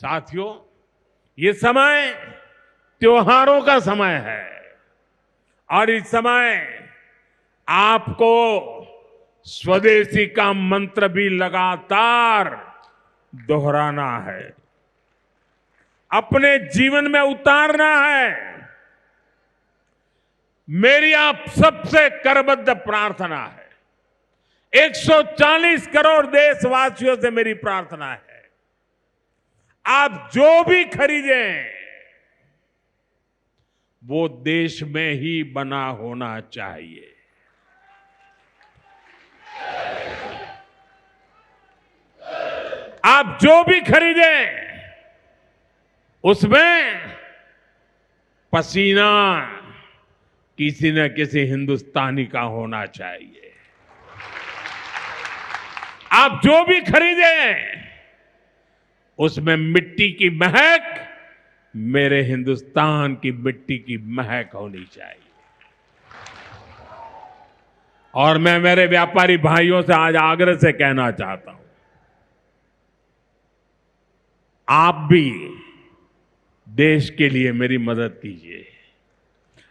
साथियों, ये समय त्योहारों का समय है और इस समय आपको स्वदेशी का मंत्र भी लगातार दोहराना है, अपने जीवन में उतारना है। मेरी आप सबसे करबद्ध प्रार्थना है, 140 करोड़ देशवासियों से मेरी प्रार्थना है, आप जो भी खरीदें वो देश में ही बना होना चाहिए। आप जो भी खरीदें उसमें पसीना किसी न किसी हिंदुस्तानी का होना चाहिए। आप जो भी खरीदें उसमें मिट्टी की महक मेरे हिंदुस्तान की मिट्टी की महक होनी चाहिए। और मैं मेरे व्यापारी भाइयों से आज आग्रह से कहना चाहता हूं, आप भी देश के लिए मेरी मदद कीजिए,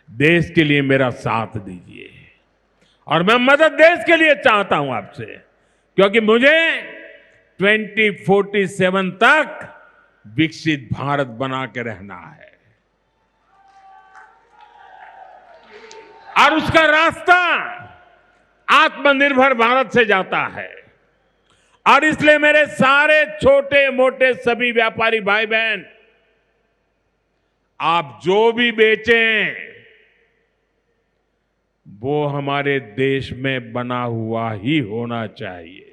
देश के लिए मेरा साथ दीजिए। और मैं मदद देश के लिए चाहता हूं आपसे, क्योंकि मुझे 2047 तक विकसित भारत बना के रहना है और उसका रास्ता आत्मनिर्भर भारत से जाता है। और इसलिए मेरे सारे छोटे मोटे सभी व्यापारी भाई बहन, आप जो भी बेचें वो हमारे देश में बना हुआ ही होना चाहिए।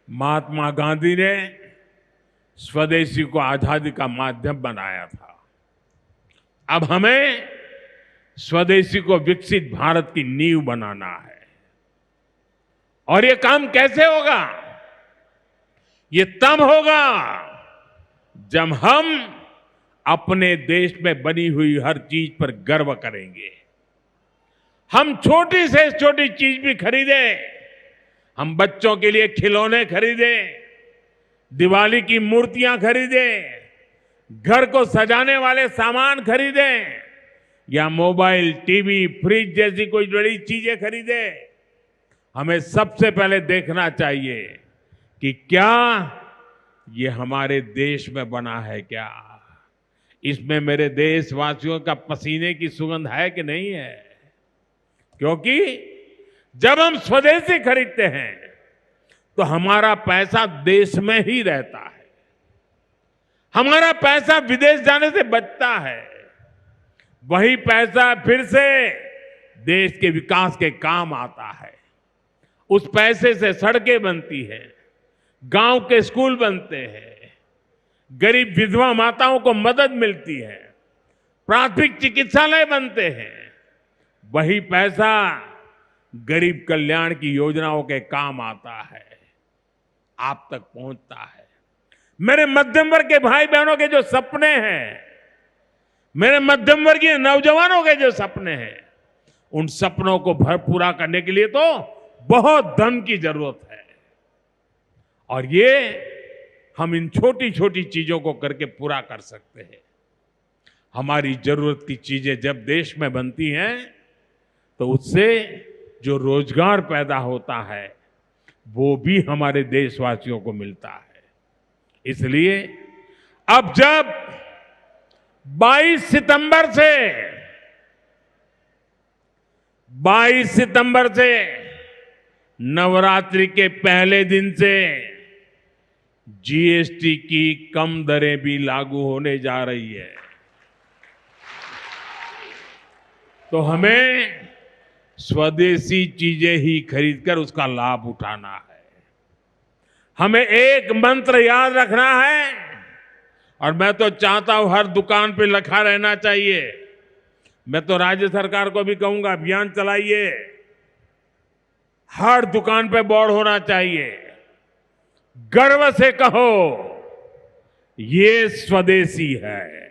महात्मा गांधी ने स्वदेशी को आजादी का माध्यम बनाया था। अब हमें स्वदेशी को विकसित भारत की नींव बनाना है। और ये काम कैसे होगा? ये तब होगा जब हम अपने देश में बनी हुई हर चीज पर गर्व करेंगे। हम छोटी से छोटी चीज भी खरीदें, हम बच्चों के लिए खिलौने खरीदें, दिवाली की मूर्तियां खरीदें, घर को सजाने वाले सामान खरीदें या मोबाइल, टीवी, फ्रिज जैसी कोई बड़ी चीजें खरीदें, हमें सबसे पहले देखना चाहिए कि क्या ये हमारे देश में बना है, क्या इसमें मेरे देशवासियों का पसीने की सुगंध है कि नहीं है। क्योंकि जब हम स्वदेशी खरीदते हैं तो हमारा पैसा देश में ही रहता है, हमारा पैसा विदेश जाने से बचता है। वही पैसा फिर से देश के विकास के काम आता है। उस पैसे से सड़कें बनती हैं, गांव के स्कूल बनते हैं, गरीब विधवा माताओं को मदद मिलती है, प्राथमिक चिकित्सालय बनते हैं। वही पैसा गरीब कल्याण की योजनाओं के काम आता है, आप तक पहुंचता है। मेरे मध्यम वर्ग के भाई बहनों के जो सपने हैं, मेरे मध्यम वर्गीय नौजवानों के जो सपने हैं, उन सपनों को पूरा करने के लिए तो बहुत धन की जरूरत है। और ये हम इन छोटी छोटी चीजों को करके पूरा कर सकते हैं। हमारी जरूरत की चीजें जब देश में बनती हैं तो उससे जो रोजगार पैदा होता है वो भी हमारे देशवासियों को मिलता है। इसलिए अब जब 22 सितंबर से नवरात्रि के पहले दिन से जीएसटी की कम दरें भी लागू होने जा रही है, तो हमें स्वदेशी चीजें ही खरीदकर उसका लाभ उठाना है। हमें एक मंत्र याद रखना है, और मैं तो चाहता हूं हर दुकान पे लिखा रहना चाहिए। मैं तो राज्य सरकार को भी कहूंगा, अभियान चलाइए, हर दुकान पे बोर्ड होना चाहिए, गर्व से कहो ये स्वदेशी है।